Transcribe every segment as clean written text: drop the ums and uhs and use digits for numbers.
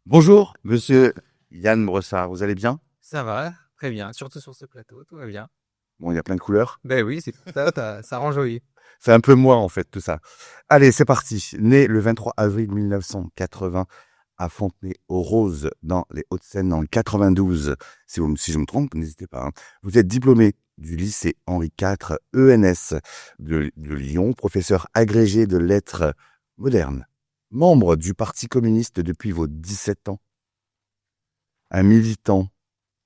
Bonjour, monsieur Yann Brossard, vous allez bien? Ça va, très bien, surtout sur ce plateau, tout va bien. Bon, il y a plein de couleurs. Ben oui, c'est ça, ça rend joli. C'est un peu moi, en fait, tout ça. Allez, c'est parti. Né le 23 avril 1980 à Fontenay-aux-Roses, dans les Hauts-de-Seine, dans le 92. Si je me trompe, n'hésitez pas, hein. Vous êtes diplômé du lycée Henri IV ENS de Lyon, professeur agrégé de lettres modernes, membre du Parti communiste depuis vos 17 ans, un militant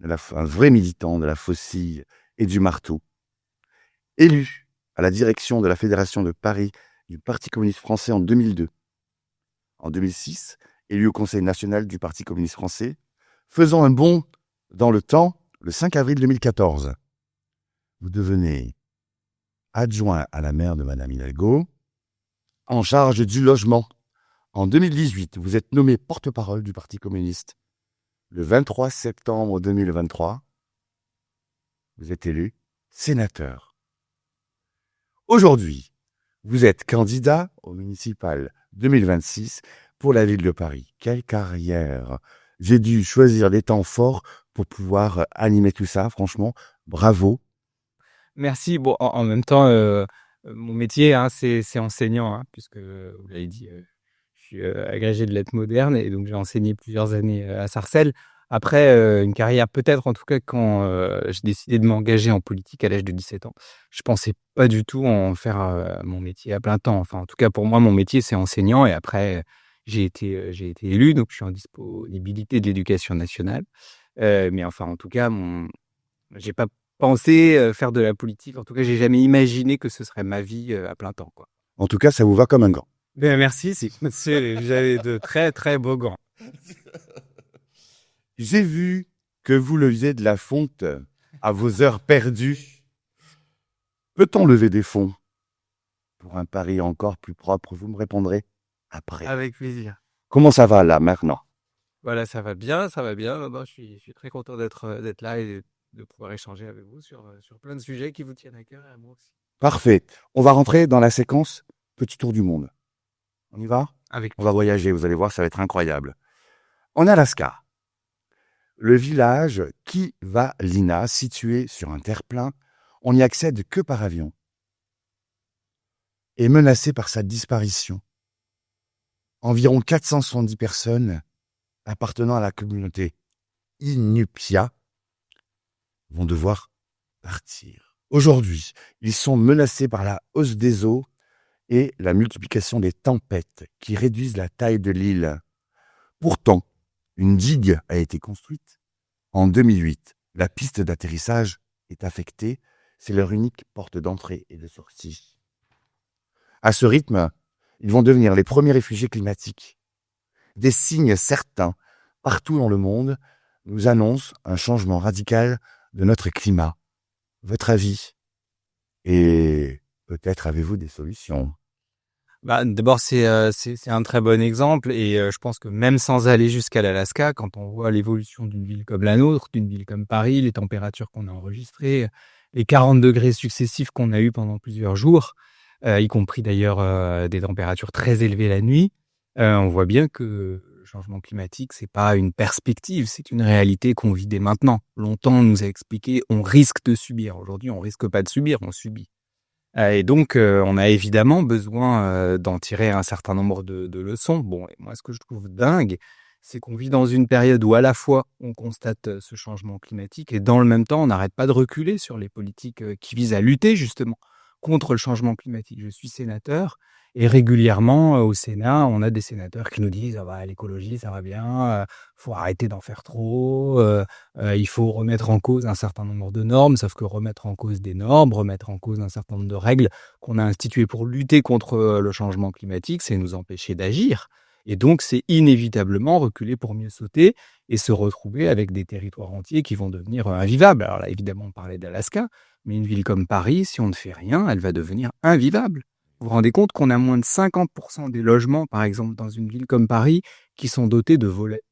un vrai militant de la faucille et du marteau, élu à la direction de la Fédération de Paris du Parti communiste français en 2002. En 2006, élu au Conseil national du Parti communiste français, faisant un bond dans le temps le 5 avril 2014. Vous devenez adjoint à la maire de Madame Hidalgo, en charge du logement. En 2018, vous êtes nommé porte-parole du Parti communiste. Le 23 septembre 2023, vous êtes élu sénateur. Aujourd'hui, vous êtes candidat au municipal 2026 pour la ville de Paris. Quelle carrière! J'ai dû choisir des temps forts pour pouvoir animer tout ça, franchement, bravo. Merci. Bon, en même temps, mon métier, hein, c'est enseignant, hein, puisque vous l'avez dit, je suis agrégé de lettres modernes et donc j'ai enseigné plusieurs années à Sarcelles. Après, une carrière peut-être, en tout cas, quand j'ai décidé de m'engager en politique à l'âge de 17 ans, je pensais pas du tout en faire mon métier à plein temps. Enfin, en tout cas, pour moi, mon métier, c'est enseignant et après, j'ai été élu, donc je suis en disponibilité de l'éducation nationale. Mais enfin, en tout cas, j'ai pas pensé faire de la politique. En tout cas, j'ai jamais imaginé que ce serait ma vie à plein temps, quoi. En tout cas, ça vous va comme un gant. Ben merci, j'avais de très très beaux gants. J'ai vu que vous leviez de la fonte à vos heures perdues. Peut-on lever des fonds pour un Paris encore plus propre? Vous me répondrez après. Avec plaisir. Comment ça va là maintenant? Voilà, ça va bien, ça va bien. Non, je suis très content d'être là et de pouvoir échanger avec vous sur plein de sujets qui vous tiennent à cœur et à moi aussi. Parfait. On va rentrer dans la séquence petit tour du monde. On y va? Avec On va plaisir. voyager, vous allez voir, ça va être incroyable. En Alaska, le village Kivalina, situé sur un terre-plein, on n'y accède que par avion, est menacé par sa disparition. Environ 470 personnes appartenant à la communauté Iñupiat vont devoir partir. Aujourd'hui, ils sont menacés par la hausse des eaux et la multiplication des tempêtes qui réduisent la taille de l'île. Pourtant, une digue a été construite en 2008. La piste d'atterrissage est affectée. C'est leur unique porte d'entrée et de sortie. À ce rythme, ils vont devenir les premiers réfugiés climatiques. Des signes certains, partout dans le monde, nous annoncent un changement radical de notre climat. Votre avis? Et peut-être avez-vous des solutions? Bah, d'abord, c'est un très bon exemple et je pense que même sans aller jusqu'à l'Alaska, quand on voit l'évolution d'une ville comme la nôtre, d'une ville comme Paris, les températures qu'on a enregistrées, les 40 degrés successifs qu'on a eu pendant plusieurs jours, y compris d'ailleurs des températures très élevées la nuit, on voit bien que le changement climatique, c'est pas une perspective, c'est une réalité qu'on vit dès maintenant. Longtemps, on nous a expliqué, on risque de subir. Aujourd'hui, on risque pas de subir, on subit. Et donc, on a évidemment besoin d'en tirer un certain nombre de leçons. Bon, et moi, ce que je trouve dingue, c'est qu'on vit dans une période où à la fois on constate ce changement climatique et dans le même temps, on n'arrête pas de reculer sur les politiques qui visent à lutter justement contre le changement climatique. Je suis sénateur et régulièrement au Sénat, on a des sénateurs qui nous disent ah bah, l'écologie, ça va bien, faut arrêter d'en faire trop, il faut remettre en cause un certain nombre de normes, sauf que remettre en cause des normes, remettre en cause un certain nombre de règles qu'on a instituées pour lutter contre le changement climatique, c'est nous empêcher d'agir. Et donc, c'est inévitablement reculer pour mieux sauter et se retrouver avec des territoires entiers qui vont devenir invivables. Alors là, évidemment, on parlait d'Alaska, mais une ville comme Paris, si on ne fait rien, elle va devenir invivable. Vous vous rendez compte qu'on a moins de 50% des logements, par exemple, dans une ville comme Paris, qui sont dotés de volets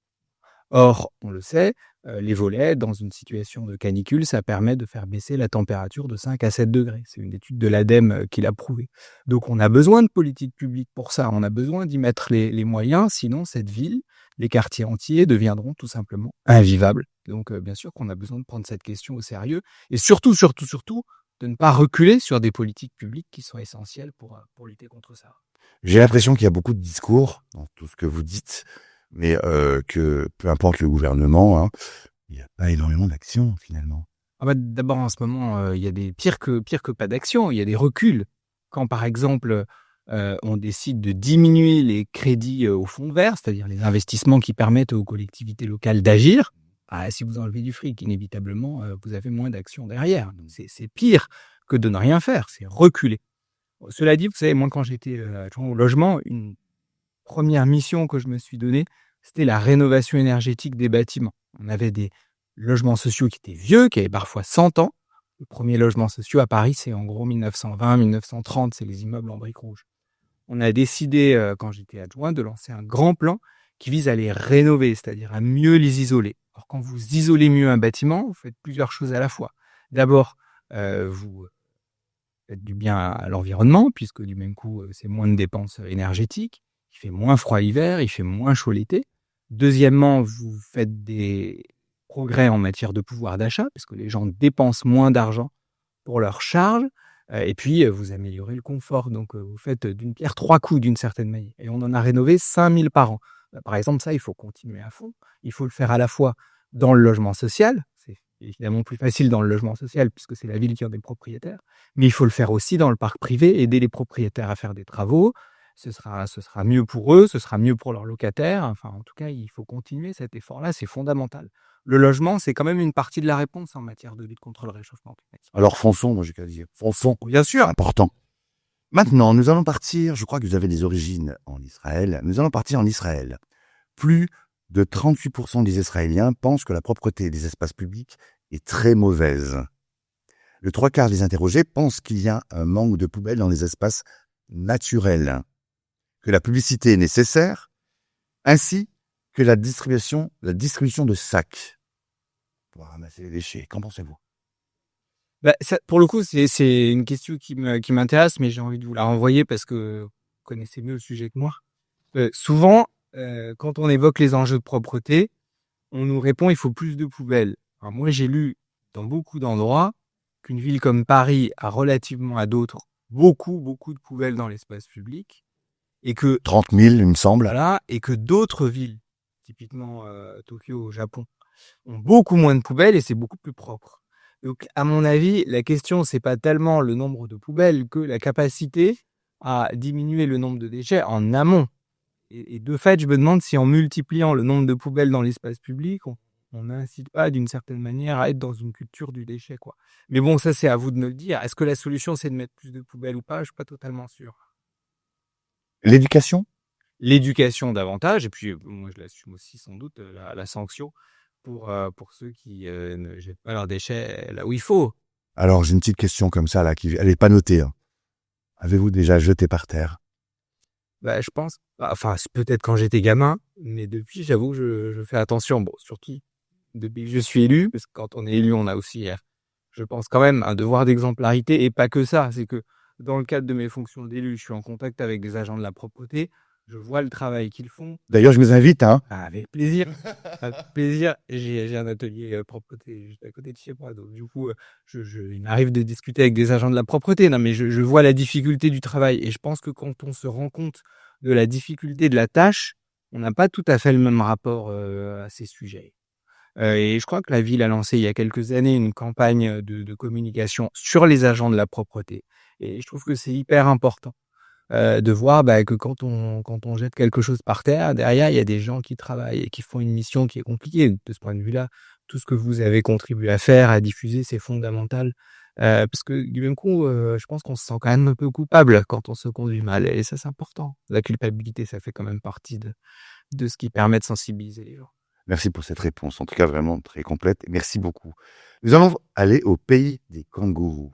Or, on le sait, les volets, dans une situation de canicule, ça permet de faire baisser la température de 5 à 7 degrés. C'est une étude de l'ADEME qui l'a prouvé. Donc, on a besoin de politiques publiques pour ça. On a besoin d'y mettre les moyens. Sinon, cette ville, les quartiers entiers deviendront tout simplement invivables. Donc, bien sûr qu'on a besoin de prendre cette question au sérieux. Et surtout, de ne pas reculer sur des politiques publiques qui sont essentielles pour lutter contre ça. J'ai l'impression qu'il y a beaucoup de discours dans tout ce que vous dites, mais que peu importe le gouvernement, hein, il n'y a pas énormément d'action finalement. Ah bah, d'abord, en ce moment, il y a des pire que pas d'action, il y a des reculs. Quand, par exemple, on décide de diminuer les crédits, au fonds vert, c'est-à-dire les investissements qui permettent aux collectivités locales d'agir, si vous enlevez du fric, inévitablement, vous avez moins d'actions derrière. Donc c'est pire que de ne rien faire, c'est reculer. Cela dit, vous savez, moi, quand j'étais, adjoint au logement, une première mission que je me suis donnée, c'était la rénovation énergétique des bâtiments. On avait des logements sociaux qui étaient vieux, qui avaient parfois 100 ans. Le premier logement social à Paris, c'est en gros 1920, 1930, c'est les immeubles en briques rouges. On a décidé, quand j'étais adjoint, de lancer un grand plan qui vise à les rénover, c'est-à-dire à mieux les isoler. Alors, quand vous isolez mieux un bâtiment, vous faites plusieurs choses à la fois. D'abord, vous faites du bien à l'environnement, puisque du même coup, c'est moins de dépenses énergétiques. Il fait moins froid l'hiver, il fait moins chaud l'été. Deuxièmement, vous faites des progrès en matière de pouvoir d'achat, parce que les gens dépensent moins d'argent pour leurs charges. Et puis, vous améliorez le confort. Donc, vous faites d'une pierre 3 coups d'une certaine manière. Et on en a rénové 5000 par an. Par exemple, ça, il faut continuer à fond. Il faut le faire à la fois dans le logement social. C'est évidemment plus facile dans le logement social puisque c'est la ville qui en est propriétaire. Mais il faut le faire aussi dans le parc privé, aider les propriétaires à faire des travaux. Ce sera mieux pour eux, ce sera mieux pour leurs locataires. Enfin, en tout cas, il faut continuer cet effort-là, c'est fondamental. Le logement, c'est quand même une partie de la réponse en matière de lutte contre le réchauffement climatique. Alors fonçons, moi j'ai qu'à dire, fonçons, Bien sûr. important. Maintenant, nous allons partir, je crois que vous avez des origines en Israël, nous allons partir en Israël. Plus de 38% des Israéliens pensent que la propreté des espaces publics est très mauvaise. Le 3/4 des interrogés pensent qu'il y a un manque de poubelles dans les espaces naturels, que la publicité est nécessaire, ainsi que la distribution de sacs pour ramasser les déchets. Qu'en pensez-vous? Bah, ça, pour le coup, c'est une question qui m'intéresse, mais j'ai envie de vous la renvoyer parce que vous connaissez mieux le sujet que moi. Souvent, quand on évoque les enjeux de propreté, on nous répond il faut plus de poubelles. Alors moi, j'ai lu dans beaucoup d'endroits qu'une ville comme Paris a relativement à d'autres beaucoup de poubelles dans l'espace public et que 30 000, il me semble. voilà, et que d'autres villes, typiquement Tokyo au Japon, ont beaucoup moins de poubelles et c'est beaucoup plus propre. Donc, à mon avis, la question, c'est pas tellement le nombre de poubelles que la capacité à diminuer le nombre de déchets en amont. Et de fait, je me demande si en multipliant le nombre de poubelles dans l'espace public, on n'incite pas d'une certaine manière à être dans une culture du déchet, quoi. Mais bon, ça, c'est à vous de me le dire. Est-ce que la solution, c'est de mettre plus de poubelles ou pas? Je suis pas totalement sûr. L'éducation? L'éducation davantage, et puis moi, je l'assume aussi sans doute, la sanction pour ceux qui ne jettent pas leurs déchets là où il faut. Alors, j'ai une petite question comme ça, là, elle n'est pas notée. Hein. Avez-vous déjà jeté par terre? Bah, je pense, enfin, c'est peut-être quand j'étais gamin, mais depuis, j'avoue que je fais attention. Bon, surtout depuis que je suis élu, parce que quand on est élu, on a aussi, je pense quand même, un devoir d'exemplarité, et pas que ça. C'est que dans le cadre de mes fonctions d'élu, je suis en contact avec des agents de la propreté. Je vois le travail qu'ils font. D'ailleurs, je vous invite, hein. Avec plaisir. Avec plaisir. J'ai un atelier propreté juste à côté de chez moi. Donc, du coup, il m'arrive de discuter avec des agents de la propreté. Non, mais je vois la difficulté du travail. Et je pense que quand on se rend compte de la difficulté de la tâche, on n'a pas tout à fait le même rapport à ces sujets. Et je crois que la ville a lancé il y a quelques années une campagne de communication sur les agents de la propreté. Et je trouve que c'est hyper important. De voir que quand on jette quelque chose par terre, derrière, il y a des gens qui travaillent et qui font une mission qui est compliquée. De ce point de vue-là, tout ce que vous avez contribué à faire, à diffuser, c'est fondamental. Parce que du même coup, je pense qu'on se sent quand même un peu coupable quand on se conduit mal. Et ça, c'est important. La culpabilité, ça fait quand même partie de ce qui permet de sensibiliser les gens. Merci pour cette réponse, en tout cas vraiment très complète. Merci beaucoup. Nous allons aller au pays des kangourous.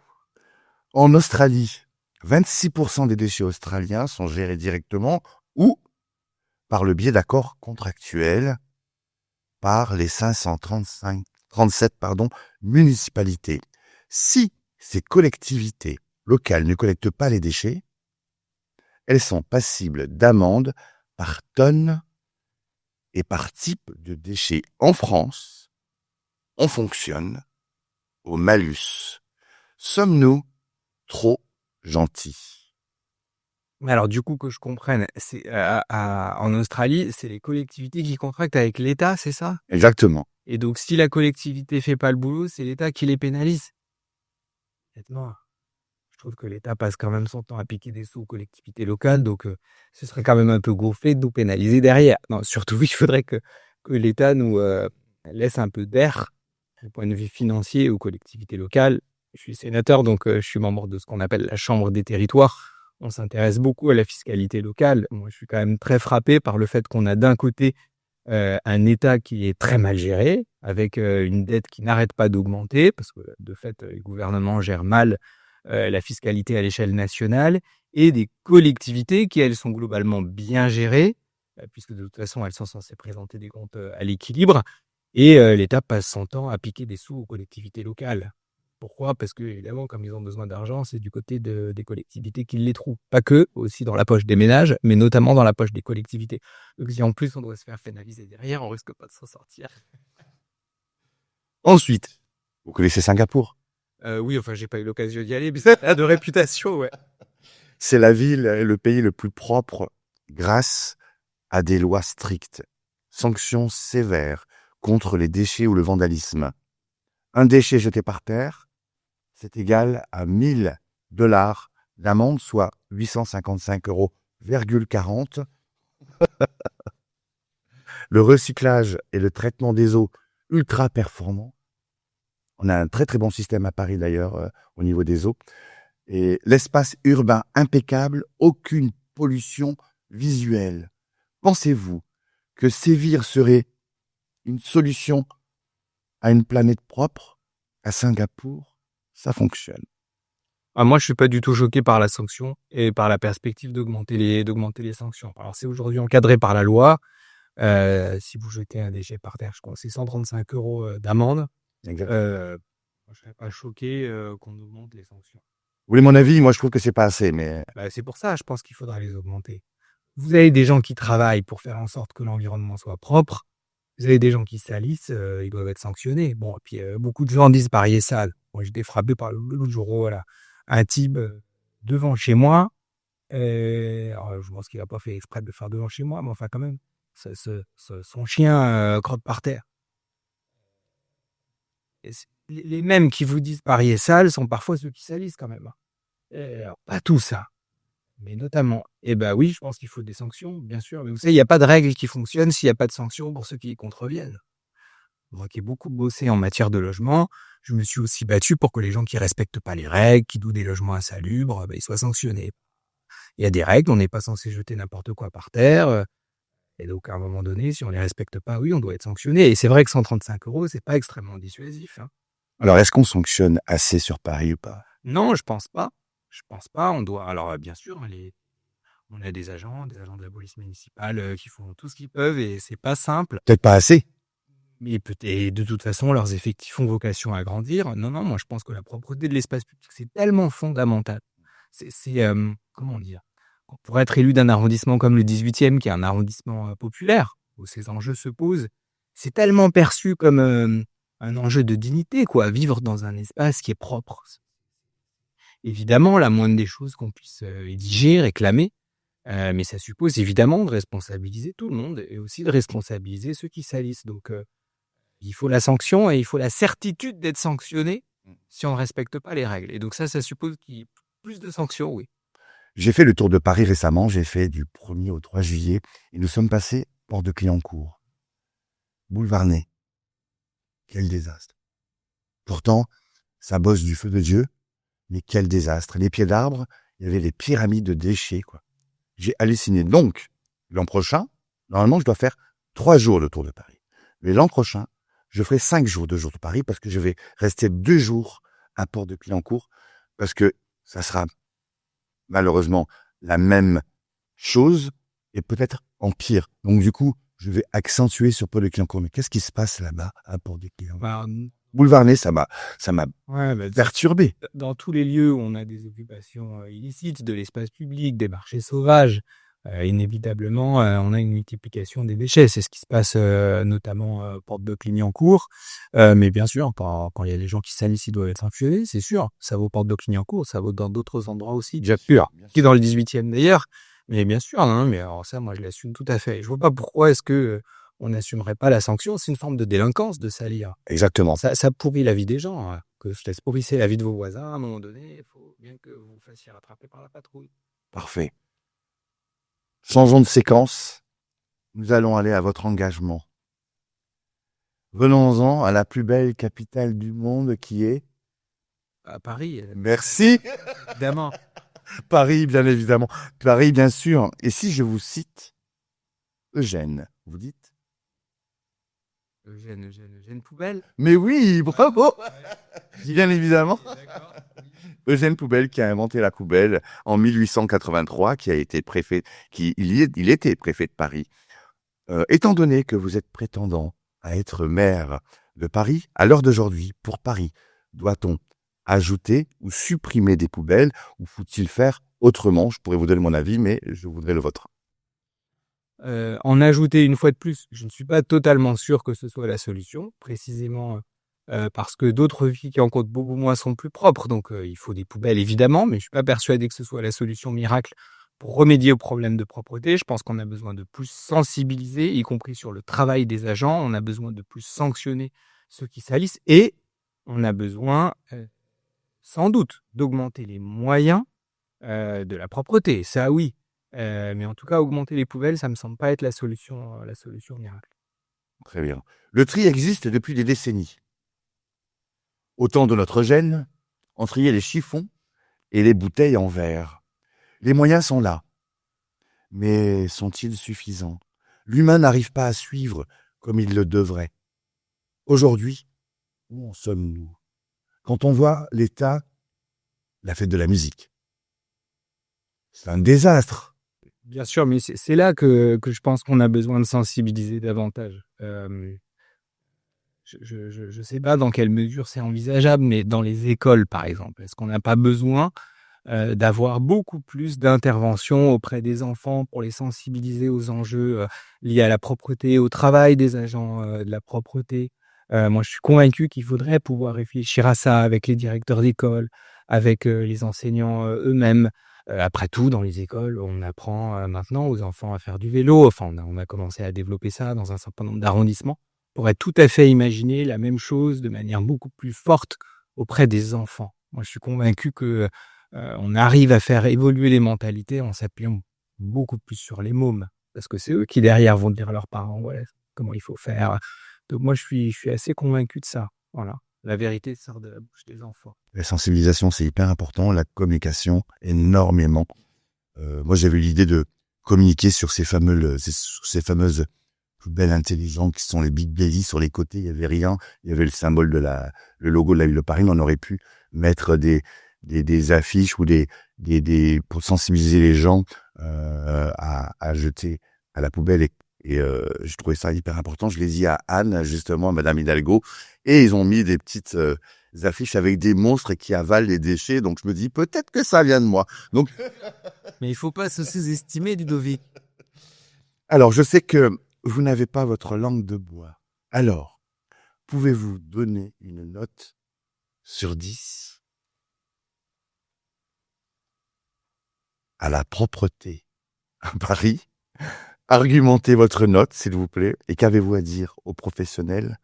En Australie, 26% des déchets australiens sont gérés directement ou par le biais d'accords contractuels par les 37 municipalités. Si ces collectivités locales ne collectent pas les déchets, elles sont passibles d'amende par tonne et par type de déchets. En France, on fonctionne au malus. Sommes-nous trop gentils? Mais alors, du coup, que je comprenne, c'est en Australie, c'est les collectivités qui contractent avec l'État, c'est ça? Exactement. Et donc, si la collectivité fait pas le boulot, c'est l'État qui les pénalise. Honnêtement, je trouve que l'État passe quand même son temps à piquer des sous aux collectivités locales, donc ce serait quand même un peu gonflé de nous pénaliser derrière. Non, surtout, il faudrait que l'État nous laisse un peu d'air du point de vue financier aux collectivités locales. Je suis sénateur, donc je suis membre de ce qu'on appelle la Chambre des territoires. On s'intéresse beaucoup à la fiscalité locale. Moi, je suis quand même très frappé par le fait qu'on a d'un côté un État qui est très mal géré, avec une dette qui n'arrête pas d'augmenter, parce que de fait, le gouvernement gère mal la fiscalité à l'échelle nationale, et des collectivités qui, elles, sont globalement bien gérées, puisque de toute façon, elles sont censées présenter des comptes à l'équilibre, et l'État passe son temps à piquer des sous aux collectivités locales. Pourquoi? Parce que, évidemment, comme ils ont besoin d'argent, c'est du côté des collectivités qu'ils les trouvent. Pas que, aussi dans la poche des ménages, mais notamment dans la poche des collectivités. Donc si en plus on doit se faire pénaliser derrière, on risque pas de s'en sortir. Ensuite, vous connaissez Singapour? Oui, enfin, j'ai pas eu l'occasion d'y aller, mais ça a de réputation, ouais. C'est la ville et le pays le plus propre grâce à des lois strictes. Sanctions sévères contre les déchets ou le vandalisme. Un déchet jeté par terre, c'est égal à $1000 d'amende, soit 855,40 €. Le recyclage et le traitement des eaux ultra performants. On a un très très bon système à Paris d'ailleurs au niveau des eaux. Et l'espace urbain impeccable, aucune pollution visuelle. Pensez-vous que sévir serait une solution à une planète propre? À Singapour, ça fonctionne. Ah, moi, je suis pas du tout choqué par la sanction et par la perspective d'augmenter les sanctions. Alors, c'est aujourd'hui encadré par la loi. Si vous jetez un déchet par terre, je crois que c'est 135 € d'amende. Exact. Moi, je serais pas choqué qu'on augmente les sanctions. Vous voulez mon avis? Moi, je trouve que c'est pas assez, mais Bah, c'est pour ça, je pense qu'il faudra les augmenter. Vous avez des gens qui travaillent pour faire en sorte que l'environnement soit propre. Vous avez des gens qui salissent, ils doivent être sanctionnés. Bon, et puis beaucoup de gens disent parier sale. Moi, j'étais frappé par l'autre jour, voilà, un type devant chez moi. Alors, je pense qu'il a pas fait exprès de le faire devant chez moi, mais enfin quand même, son chien crotte par terre. Et les mêmes qui vous disent parier sale sont parfois ceux qui salissent quand même. Alors, pas tout ça, mais notamment. Et ben oui, je pense qu'il faut des sanctions, bien sûr. Mais vous savez, il n'y a pas de règle qui fonctionne s'il n'y a pas de sanctions pour ceux qui y contreviennent. Moi qui ai beaucoup bossé en matière de logement, je me suis aussi battu pour que les gens qui respectent pas les règles, qui louent des logements insalubres, ils soient sanctionnés. Il y a des règles, on n'est pas censé jeter n'importe quoi par terre. Et donc, à un moment donné, si on les respecte pas, oui, on doit être sanctionné. Et c'est vrai que 135 €, c'est pas extrêmement dissuasif, hein. alors est-ce qu'on sanctionne assez sur Paris ou pas? Non, je pense pas. Je pense pas. On doit. Alors, bien sûr, on a des agents de la police municipale qui font tout ce qu'ils peuvent et c'est pas simple. Peut-être pas assez. Mais et de toute façon, leurs effectifs ont vocation à grandir. Non, moi, je pense que la propreté de l'espace public, c'est tellement fondamental. Comment dire? Pour être élu d'un arrondissement comme le 18e, qui est un arrondissement populaire, où ces enjeux se posent, c'est tellement perçu comme un enjeu de dignité, quoi. Vivre dans un espace qui est propre. Évidemment, la moindre des choses qu'on puisse exiger, réclamer, mais ça suppose évidemment de responsabiliser tout le monde et aussi de responsabiliser ceux qui salissent. Donc, il faut la sanction et il faut la certitude d'être sanctionné si on ne respecte pas les règles. Et donc ça suppose qu'il y ait plus de sanctions, oui. J'ai fait le tour de Paris récemment, j'ai fait du 1er au 3 juillet, et nous sommes passés porte de Clignancourt. Boulevard Ney. Quel désastre. Pourtant, ça bosse du feu de Dieu, mais quel désastre. Les pieds d'arbres, il y avait les pyramides de déchets, quoi. J'ai halluciné. Donc, l'an prochain, normalement, je dois faire 3 jours de tour de Paris. Mais l'an prochain, je ferai 5 jours de Paris parce que je vais rester 2 jours à Porte de Clignancourt parce que ça sera malheureusement la même chose et peut-être en pire. Donc du coup, je vais accentuer sur Paul de Clignancourt. Mais qu'est-ce qui se passe là-bas à Port de Clignancourt? Bah, Boulevard Ney, ça m'a ouais, bah, perturbé. dans tous les lieux où on a des occupations illicites de l'espace public, des marchés sauvages, inévitablement, on a une multiplication des déchets. C'est ce qui se passe notamment porte de Clignancourt. Mais bien sûr, quand il y a des gens qui salissent, ils doivent être sanctionnés, c'est sûr. Ça vaut porte de Clignancourt, ça vaut dans d'autres endroits aussi, bien sûr. Qui est dans le 18e d'ailleurs. Mais bien sûr, hein, mais alors ça, moi, je l'assume tout à fait. Je vois pas pourquoi est-ce que on n'assumerait pas la sanction. C'est une forme de délinquance de salir. Exactement. Ça pourrit la vie des gens. Hein. Que je laisse pourrisser la vie de vos voisins, à un moment donné, il faut bien que vous vous fassiez rattraper par la patrouille. Parfait. Changeons de séquence. Nous allons aller à votre engagement. Venons-en à la plus belle capitale du monde qui est... À Paris. Merci. Évidemment. Paris, bien évidemment. Paris, bien sûr. Et si je vous cite Eugène, vous dites? Eugène Poubelle. Mais oui, bravo. Bien évidemment. D'accord. Eugène Poubelle qui a inventé la poubelle en 1883, qui a été préfet, il était préfet de Paris. Étant donné que vous êtes prétendant à être maire de Paris, à l'heure d'aujourd'hui, pour Paris, doit-on ajouter ou supprimer des poubelles ou faut-il faire autrement? Je pourrais vous donner mon avis, mais je voudrais le vôtre. En ajouter une fois de plus, je ne suis pas totalement sûr que ce soit la solution, précisément parce que d'autres vies qui en comptent beaucoup moins sont plus propres. Donc il faut des poubelles évidemment, mais je ne suis pas persuadé que ce soit la solution miracle pour remédier aux problèmes de propreté. Je pense qu'on a besoin de plus sensibiliser, y compris sur le travail des agents. On a besoin de plus sanctionner ceux qui salissent et on a besoin sans doute d'augmenter les moyens de la propreté. Ça oui. Mais en tout cas, augmenter les poubelles, ça me semble pas être la solution miracle. Très bien. Le tri existe depuis des décennies. Au temps de notre gène, on triait les chiffons et les bouteilles en verre. Les moyens sont là. Mais sont-ils suffisants? L'humain n'arrive pas à suivre comme il le devrait. Aujourd'hui, où en sommes-nous? Quand on voit l'état, la fête de la musique, c'est un désastre. Bien sûr, mais c'est là que je pense qu'on a besoin de sensibiliser davantage. Je sais pas dans quelle mesure c'est envisageable, mais dans les écoles, par exemple, est-ce qu'on n'a pas besoin d'avoir beaucoup plus d'interventions auprès des enfants pour les sensibiliser aux enjeux liés à la propreté, au travail des agents de la propreté? Moi, je suis convaincu qu'il faudrait pouvoir réfléchir à ça avec les directeurs d'école, avec les enseignants eux-mêmes. Après tout, dans les écoles, on apprend maintenant aux enfants à faire du vélo. Enfin, on a commencé à développer ça dans un certain nombre d'arrondissements. On pourrait tout à fait imaginer la même chose de manière beaucoup plus forte auprès des enfants. Moi, je suis convaincu que on arrive à faire évoluer les mentalités en s'appuyant beaucoup plus sur les mômes. Parce que c'est eux qui, derrière, vont dire à leurs parents, voilà, comment il faut faire. Donc moi, je suis assez convaincu de ça. Voilà. La vérité sort de la bouche des enfants. La sensibilisation, c'est hyper important. La communication, énormément. Moi, j'avais l'idée de communiquer sur ces fameuses poubelles intelligentes qui sont les Big Belly. Sur les côtés, il y avait rien. Il y avait le symbole le logo de la ville de Paris. On aurait pu mettre des affiches ou pour sensibiliser les gens à jeter à la poubelle. Et je trouvais ça hyper important. Je l'ai dit à Anne, justement, à Madame Hidalgo, et ils ont mis des petites affiches avec des monstres qui avalent les déchets. Donc je me dis peut-être que ça vient de moi. Donc mais il faut pas se sous-estimer, Ludovic. alors je sais que vous n'avez pas votre langue de bois. Alors pouvez-vous donner une note sur 10 à la propreté à Paris? Argumentez votre note, s'il vous plaît. Et qu'avez-vous à dire aux professionnels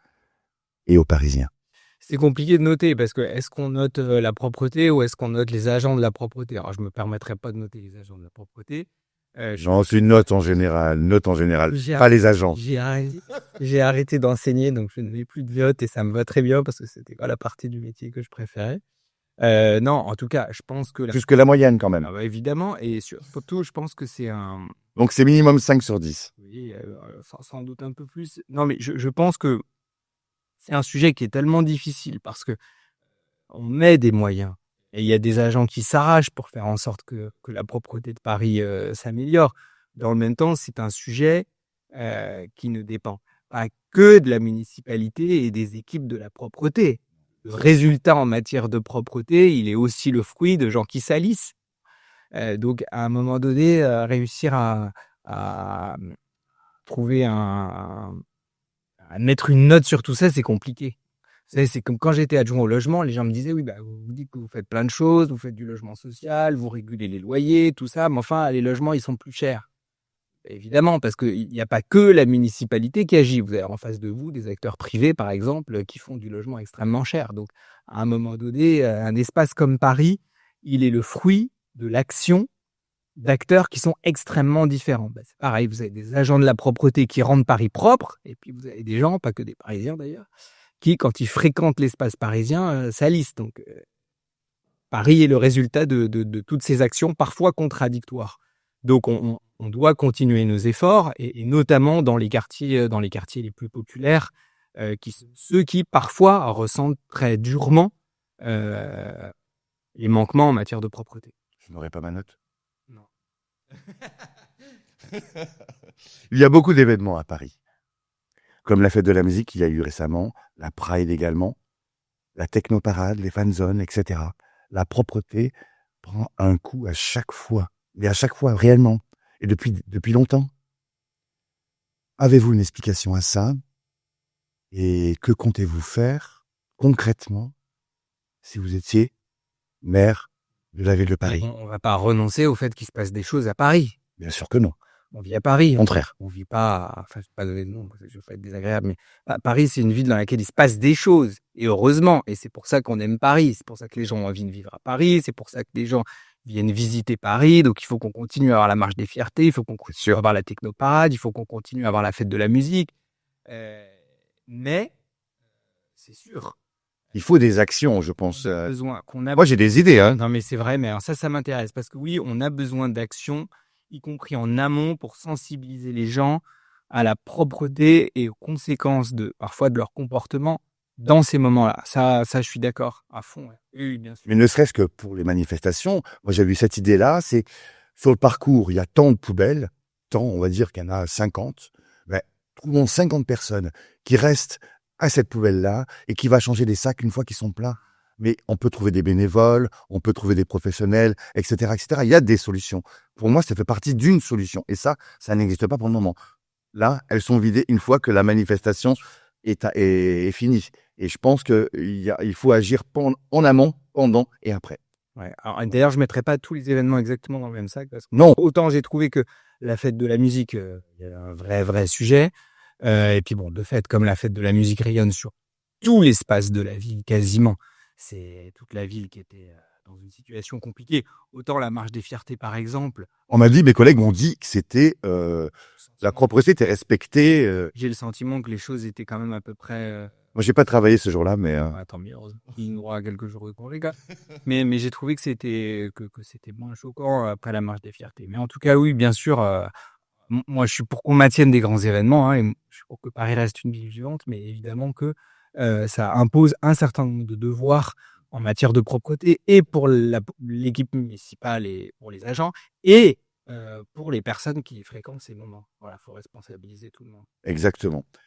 et aux Parisiens? C'est compliqué de noter parce que est-ce qu'on note la propreté ou est-ce qu'on note les agents de la propreté? Alors, je me permettrai pas de noter les agents de la propreté. Non, c'est une note en général, pas les agents. J'ai arrêté d'enseigner, donc je ne mets plus de notes et ça me va très bien parce que c'était pas la partie du métier que je préférais. Non, en tout cas, je pense que... Plus que la moyenne quand même. Ah bah, évidemment, et surtout, je pense que c'est un... Donc c'est minimum 5 sur 10. Oui, sans doute un peu plus. Non, mais je pense que c'est un sujet qui est tellement difficile parce que on met des moyens et il y a des agents qui s'arrachent pour faire en sorte que la propreté de Paris s'améliore. Dans le même temps, c'est un sujet qui ne dépend pas que de la municipalité et des équipes de la propreté. Le résultat en matière de propreté, il est aussi le fruit de gens qui salissent. Donc, à un moment donné, réussir à trouver à mettre une note sur tout ça, c'est compliqué. C'est comme quand j'étais adjoint au logement, les gens me disaient, oui, bah, vous dites que vous faites plein de choses, vous faites du logement social, vous régulez les loyers, tout ça, mais enfin, les logements, ils sont plus chers. Évidemment, parce qu'il n'y a pas que la municipalité qui agit. Vous avez en face de vous des acteurs privés, par exemple, qui font du logement extrêmement cher. Donc, à un moment donné, un espace comme Paris, il est le fruit de l'action d'acteurs qui sont extrêmement différents. Ben, c'est pareil, vous avez des agents de la propreté qui rendent Paris propre, et puis vous avez des gens, pas que des Parisiens d'ailleurs, qui, quand ils fréquentent l'espace parisien, salissent. Donc, Paris est le résultat de toutes ces actions, parfois contradictoires. Donc, on doit continuer nos efforts, et notamment dans les quartiers les plus populaires, qui sont ceux qui, parfois, ressentent très durement les manquements en matière de propreté. Je n'aurai pas ma note. Non. Il y a beaucoup d'événements à Paris. Comme la fête de la musique qu'il y a eu récemment, la Pride également, la technoparade, les fanzones, etc. La propreté prend un coup à chaque fois. Mais à chaque fois, réellement. Et depuis longtemps. Avez-vous une explication à ça? Et que comptez-vous faire concrètement si vous étiez maire de la ville de Paris? On va pas renoncer au fait qu'il se passe des choses à Paris. Bien sûr que non. On vit à Paris. Au contraire. On vit pas, enfin, je vais pas donner de nom, parce que je vais pas être désagréable, mais Paris, c'est une ville dans laquelle il se passe des choses. Et heureusement. Et c'est pour ça qu'on aime Paris. C'est pour ça que les gens ont envie de vivre à Paris. C'est pour ça que les gens viennent visiter Paris. Donc, il faut qu'on continue à avoir la marche des fiertés. Il faut qu'on continue à avoir la technoparade. Il faut qu'on continue à avoir la fête de la musique. Mais, c'est sûr. Il faut des actions, je pense. Moi, j'ai des idées. Hein. Non, mais c'est vrai, mais alors ça m'intéresse. Parce que oui, on a besoin d'actions, y compris en amont, pour sensibiliser les gens à la propreté et aux conséquences parfois de leur comportement dans ces moments-là. Ça, je suis d'accord à fond. Ouais. Oui, bien sûr. Mais ne serait-ce que pour les manifestations, moi j'ai eu cette idée-là, c'est sur le parcours, il y a tant de poubelles, on va dire qu'il y en a 50, ben, trouvons 50 personnes qui restent à cette poubelle-là et qui va changer les sacs une fois qu'ils sont pleins. Mais on peut trouver des bénévoles, on peut trouver des professionnels, etc., etc. Il y a des solutions. Pour moi, ça fait partie d'une solution. Et ça n'existe pas pour le moment. Là, elles sont vidées une fois que la manifestation est finie. Et je pense qu'il faut agir en amont, pendant et après. Ouais. Alors, d'ailleurs, je ne mettrai pas tous les événements exactement dans le même sac. Parce que non. Autant j'ai trouvé que la fête de la musique, il y a un vrai sujet. Et puis bon, de fait, comme la fête de la musique rayonne sur tout l'espace de la ville, quasiment, c'est toute la ville qui était dans une situation compliquée. Autant la marche des fiertés, par exemple. Mes collègues m'ont dit que c'était la propreté était respectée. J'ai le sentiment que les choses étaient quand même à peu près. Moi, j'ai pas travaillé ce jour-là, mais. Tant mieux, il nous aura quelques jours de congé, gars. Mais j'ai trouvé que c'était moins choquant après la marche des fiertés. Mais en tout cas, oui, bien sûr. Moi, je suis pour qu'on maintienne des grands événements, hein, et je suis pour que Paris reste une ville vivante, mais évidemment que ça impose un certain nombre de devoirs en matière de propreté, et pour l'équipe municipale et pour les agents, et pour les personnes qui fréquentent ces moments. Voilà, il faut responsabiliser tout le monde. Exactement.